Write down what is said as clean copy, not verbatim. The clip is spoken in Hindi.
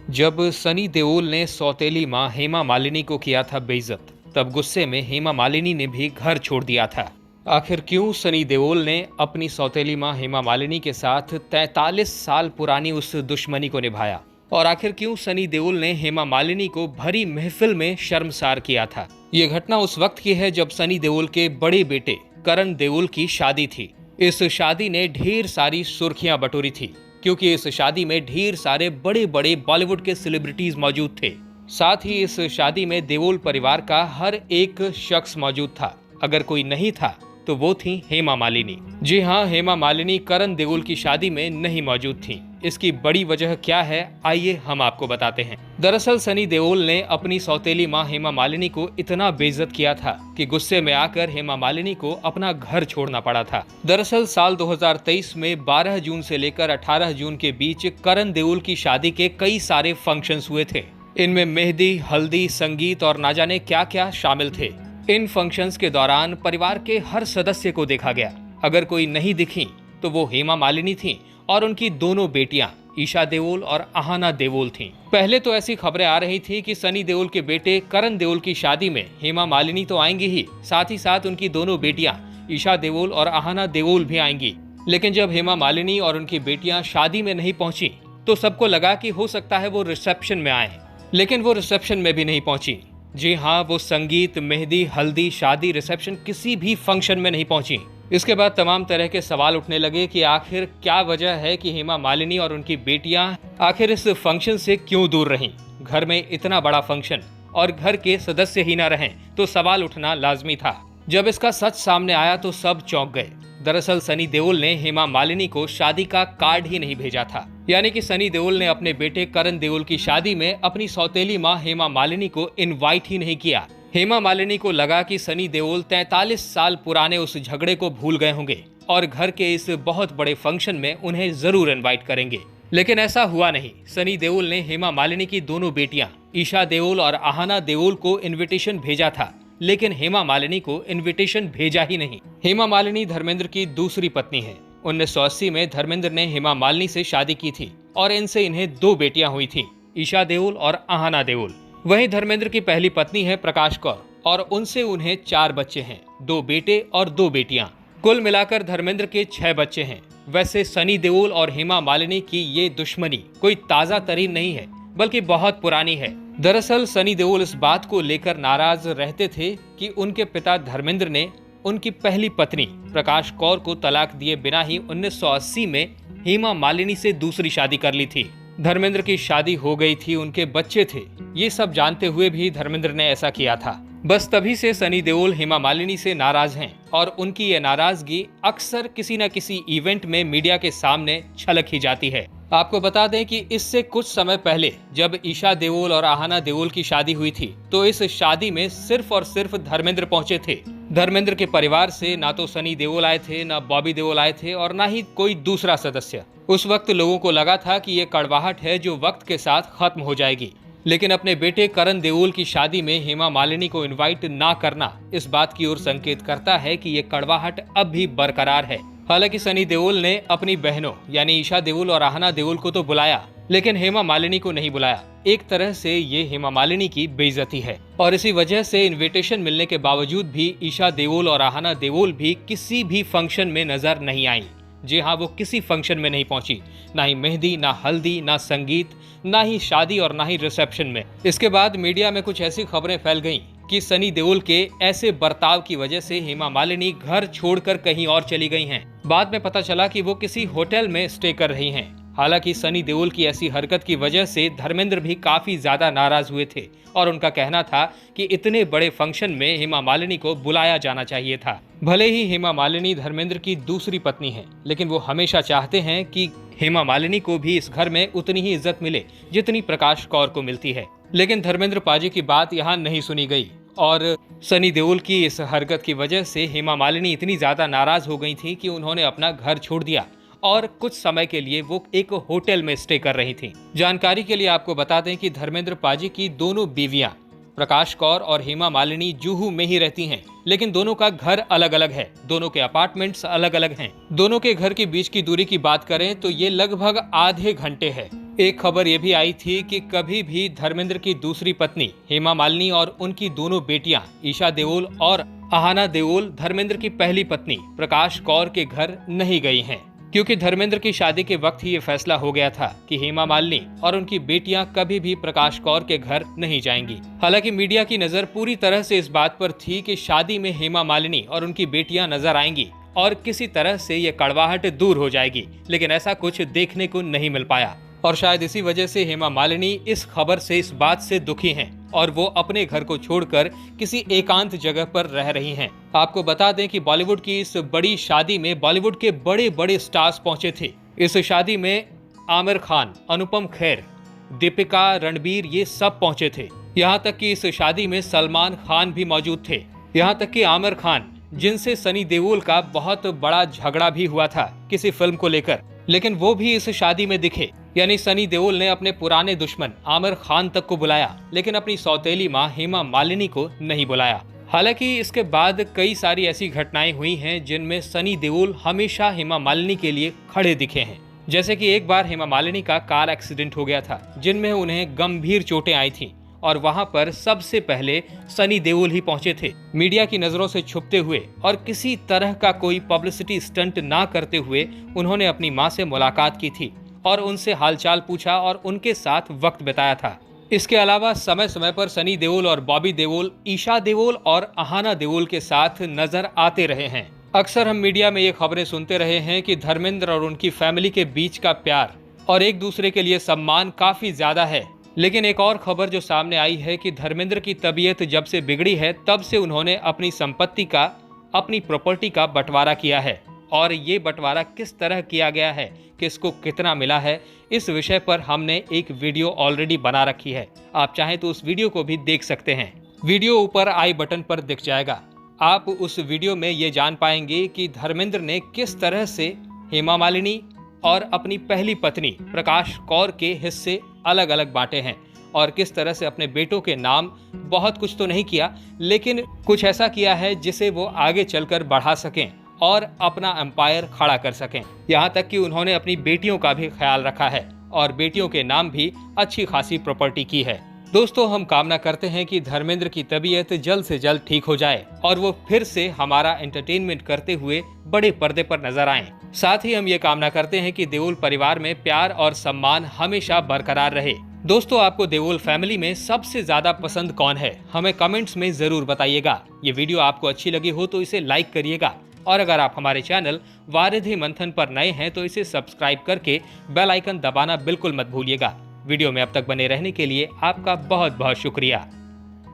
जब सनी देओल ने सौतेली मां हेमा मालिनी को किया था बेइज्जत, तब गुस्से में हेमा मालिनी ने भी घर छोड़ दिया था। आखिर क्यों सनी देओल ने अपनी सौतेली मां हेमा मालिनी के साथ 43 साल पुरानी उस दुश्मनी को निभाया? और आखिर क्यों सनी देओल ने हेमा मालिनी को भरी महफिल में शर्मसार किया था? ये घटना उस वक्त की है जब सनी देओल के बड़े बेटे करण देओल की शादी थी। इस शादी ने ढेर सारी सुर्खियां बटोरी थी, क्योंकि इस शादी में ढेर सारे बड़े बड़े बॉलीवुड के सेलिब्रिटीज मौजूद थे। साथ ही इस शादी में देओल परिवार का हर एक शख्स मौजूद था। अगर कोई नहीं था तो वो थी हेमा मालिनी। जी हाँ, हेमा मालिनी करण देओल की शादी में नहीं मौजूद थी। इसकी बड़ी वजह क्या है, आइए हम आपको बताते हैं। दरअसल सनी देओल ने अपनी सौतेली मां हेमा मालिनी को इतना बेइज्जत किया था कि गुस्से में आकर हेमा मालिनी को अपना घर छोड़ना पड़ा था। दरअसल साल 2023 में 12 जून से लेकर 18 जून के बीच करण देओल की शादी के कई सारे फंक्शंस हुए थे। इनमें मेहंदी, हल्दी, संगीत और ना जाने क्या क्या शामिल थे। इन फंक्शंस के दौरान परिवार के हर सदस्य को देखा गया। अगर कोई नहीं दिखी तो वो हेमा मालिनी थीं और उनकी दोनों बेटियां ईशा देओल और आहाना देओल थीं। पहले तो ऐसी खबरें आ रही थी कि सनी देओल के बेटे करण देओल की शादी में हेमा मालिनी तो आएंगी ही साथ उनकी दोनों बेटियां ईशा देओल और आहाना देओल भी आएंगी। लेकिन जब हेमा मालिनी और उनकी बेटियां शादी में नहीं पहुंची तो सबको लगा कि हो सकता है वो रिसेप्शन में आए, लेकिन वो रिसेप्शन में भी नहीं पहुंची। जी हाँ, वो संगीत, मेहंदी, हल्दी, शादी, रिसेप्शन किसी भी फंक्शन में नहीं पहुंची। इसके बाद तमाम तरह के सवाल उठने लगे कि आखिर क्या वजह है कि हेमा मालिनी और उनकी बेटियां आखिर इस फंक्शन से क्यों दूर रहीं। घर में इतना बड़ा फंक्शन और घर के सदस्य ही न रहें तो सवाल उठना लाजमी था। जब इसका सच सामने आया तो सब चौंक गए। दरअसल सनी देओल ने हेमा मालिनी को शादी का कार्ड ही नहीं भेजा था। यानी कि सनी देओल ने अपने बेटे करण देओल की शादी में अपनी सौतेली मां हेमा मालिनी को इनवाइट ही नहीं किया। हेमा मालिनी को लगा कि सनी देओल 43 साल पुराने उस झगड़े को भूल गए होंगे और घर के इस बहुत बड़े फंक्शन में उन्हें जरूर इनवाइट करेंगे। लेकिन ऐसा हुआ नहीं। सनी देओल ने हेमा मालिनी की दोनों बेटियां ईशा देओल और आहाना देओल को इन्विटेशन भेजा था, लेकिन हेमा मालिनी को इनविटेशन भेजा ही नहीं। हेमा मालिनी धर्मेंद्र की दूसरी पत्नी है। 1980 में धर्मेंद्र ने हेमा मालिनी से शादी की थी और इनसे इन्हें 2 बेटियां हुई थी, ईशा देओल और आहाना देओल। वहीं धर्मेंद्र की पहली पत्नी है प्रकाश कौर और उनसे उन्हें 4 बच्चे हैं, 2 बेटे और 2 बेटियां। कुल मिलाकर धर्मेंद्र के 6 बच्चे हैं। वैसे सनी देओल और हेमा मालिनी की ये दुश्मनी कोई ताजा तरीन नहीं है, बल्कि बहुत पुरानी है। दरअसल सनी देओल इस बात को लेकर नाराज रहते थे कि उनके पिता धर्मेंद्र ने उनकी पहली पत्नी प्रकाश कौर को तलाक दिए बिना ही 1980 में हेमा मालिनी से दूसरी शादी कर ली थी। धर्मेंद्र की शादी हो गई थी, उनके बच्चे थे, ये सब जानते हुए भी धर्मेंद्र ने ऐसा किया था। बस तभी से सनी देओल हेमा मालिनी से नाराज हैं और उनकी ये नाराजगी अक्सर किसी न किसी इवेंट में मीडिया के सामने छलक ही जाती है। आपको बता दें कि इससे कुछ समय पहले जब ईशा देओल और आहाना देओल की शादी हुई थी तो इस शादी में सिर्फ और सिर्फ धर्मेंद्र पहुंचे थे। धर्मेंद्र के परिवार से ना तो सनी देओल आए थे, ना बॉबी देओल आए थे और ना ही कोई दूसरा सदस्य। उस वक्त लोगों को लगा था कि ये कड़वाहट है जो वक्त के साथ खत्म हो जाएगी। लेकिन अपने बेटे करण देओल की शादी में हेमा मालिनी को इनवाइट ना करना इस बात की ओर संकेत करता है कि ये कड़वाहट अब भी बरकरार है। हालांकि सनी देओल ने अपनी बहनों यानी ईशा देओल और आहाना देओल को तो बुलाया, लेकिन हेमा मालिनी को नहीं बुलाया। एक तरह से ये हेमा मालिनी की बेइज्जती है और इसी वजह से इनविटेशन मिलने के बावजूद भी ईशा देओल और आहाना देओल भी किसी भी फंक्शन में नजर नहीं आई। जी हाँ, वो किसी फंक्शन में नहीं पहुंची, ना ही मेहंदी, ना हल्दी, ना संगीत, ना ही शादी और ना ही रिसेप्शन में। इसके बाद मीडिया में कुछ ऐसी खबरें फैल गईं कि सनी देओल के ऐसे बर्ताव की वजह से हेमा मालिनी घर छोड़कर कहीं और चली गई हैं। बाद में पता चला कि वो किसी होटल में स्टे कर रही हैं। हालांकि सनी देओल की ऐसी हरकत की वजह से धर्मेंद्र भी काफी ज्यादा नाराज हुए थे और उनका कहना था कि इतने बड़े फंक्शन में हेमा मालिनी को बुलाया जाना चाहिए था। भले ही हेमा मालिनी धर्मेंद्र की दूसरी पत्नी है, लेकिन वो हमेशा चाहते हैं कि हेमा मालिनी को भी इस घर में उतनी ही इज्जत मिले जितनी प्रकाश कौर को मिलती है। लेकिन धर्मेंद्र पाजी की बात यहाँ नहीं सुनी गई और सनी देओल की इस हरकत की वजह से हेमा मालिनी इतनी ज्यादा नाराज हो गई थी कि उन्होंने अपना घर छोड़ दिया और कुछ समय के लिए वो एक होटल में स्टे कर रही थी। जानकारी के लिए आपको बता दें कि धर्मेंद्र पाजी की दोनों बीवियां प्रकाश कौर और हेमा मालिनी जुहू में ही रहती हैं, लेकिन दोनों का घर अलग अलग है, दोनों के अपार्टमेंट्स अलग अलग हैं। दोनों के घर के बीच की दूरी की बात करें तो ये लगभग आधे घंटे है। एक खबर ये भी आई थी कि कभी भी धर्मेंद्र की दूसरी पत्नी हेमा मालिनी और उनकी दोनों बेटियां ईशा देओल और अहाना देओल धर्मेंद्र की पहली पत्नी प्रकाश कौर के घर नहीं गई हैं, क्योंकि धर्मेंद्र की शादी के वक्त ही ये फैसला हो गया था कि हेमा मालिनी और उनकी बेटियां कभी भी प्रकाश कौर के घर नहीं जाएंगी। हालांकि मीडिया की नजर पूरी तरह से इस बात पर थी कि शादी में हेमा मालिनी और उनकी बेटियां नजर आएंगी और किसी तरह से ये कड़वाहट दूर हो जाएगी, लेकिन ऐसा कुछ देखने को नहीं मिल पाया। और शायद इसी वजह से हेमा मालिनी इस खबर से, इस बात से दुखी हैं और वो अपने घर को छोड़कर किसी एकांत जगह पर रह रही हैं। आपको बता दें कि बॉलीवुड की इस बड़ी शादी में बॉलीवुड के बड़े बड़े स्टार्स पहुंचे थे। इस शादी में आमिर खान, अनुपम खेर, दीपिका, रणबीर, ये सब पहुंचे थे। यहाँ तक कि इस शादी में सलमान खान भी मौजूद थे। यहाँ तक कि आमिर खान, जिनसे सनी देओल का बहुत बड़ा झगड़ा भी हुआ था किसी फिल्म को लेकर, लेकिन वो भी इस शादी में दिखे। यानी सनी देओल ने अपने पुराने दुश्मन आमिर खान तक को बुलाया, लेकिन अपनी सौतेली मां हेमा मालिनी को नहीं बुलाया। हालांकि इसके बाद कई सारी ऐसी घटनाएं हुई हैं जिनमें सनी देओल हमेशा हेमा मालिनी के लिए खड़े दिखे हैं। जैसे कि एक बार हेमा मालिनी का कार एक्सीडेंट हो गया था, जिनमें उन्हें गंभीर चोटें आई थी और वहां पर सबसे पहले सनी देओल ही पहुंचे थे। मीडिया की नजरों से छुपते हुए और किसी तरह का कोई पब्लिसिटी स्टंट ना करते हुए उन्होंने अपनी मां से मुलाकात की थी और उनसे हालचाल पूछा और उनके साथ वक्त बिताया था। इसके अलावा समय समय पर सनी देओल और बॉबी देओल, ईशा देओल और अहाना देओल के साथ नजर आते रहे हैं। अक्सर हम मीडिया में ये खबरें सुनते रहे हैं कि धर्मेंद्र और उनकी फैमिली के बीच का प्यार और एक दूसरे के लिए सम्मान काफी ज्यादा है। लेकिन एक और खबर जो सामने आई है कि धर्मेंद्र की तबीयत जब से बिगड़ी है तब से उन्होंने अपनी संपत्ति का, अपनी प्रॉपर्टी का बंटवारा किया है। और ये बंटवारा किस तरह किया गया है, किसको कितना मिला है, इस विषय पर हमने एक वीडियो ऑलरेडी बना रखी है। आप चाहें तो उस वीडियो को भी देख सकते हैं। वीडियो ऊपर आई बटन पर दिख जाएगा। आप उस वीडियो में ये जान पाएंगे कि धर्मेंद्र ने किस तरह से हेमा मालिनी और अपनी पहली पत्नी प्रकाश कौर के हिस्से अलग अलग बांटे हैं और किस तरह से अपने बेटों के नाम बहुत कुछ तो नहीं किया, लेकिन कुछ ऐसा किया है जिसे वो आगे चलकर बढ़ा सकें और अपना एम्पायर खड़ा कर सकें। यहाँ तक कि उन्होंने अपनी बेटियों का भी ख्याल रखा है और बेटियों के नाम भी अच्छी खासी प्रॉपर्टी की है। दोस्तों, हम कामना करते हैं कि धर्मेंद्र की तबीयत जल्द से जल्द ठीक हो जाए और वो फिर से हमारा एंटरटेनमेंट करते हुए बड़े पर्दे पर नजर आएं। साथ ही हम ये कामना करते हैं कि देओल परिवार में प्यार और सम्मान हमेशा बरकरार रहे। दोस्तों, आपको देओल फैमिली में सबसे ज्यादा पसंद कौन है, हमें कमेंट्स में जरूर बताइएगा। ये वीडियो आपको अच्छी लगी हो तो इसे लाइक करिएगा और अगर आप हमारे चैनल वारिधि मंथन पर नए हैं तो इसे सब्सक्राइब करके बेल आइकन दबाना बिल्कुल मत भूलिएगा। वीडियो में अब तक बने रहने के लिए आपका बहुत बहुत शुक्रिया।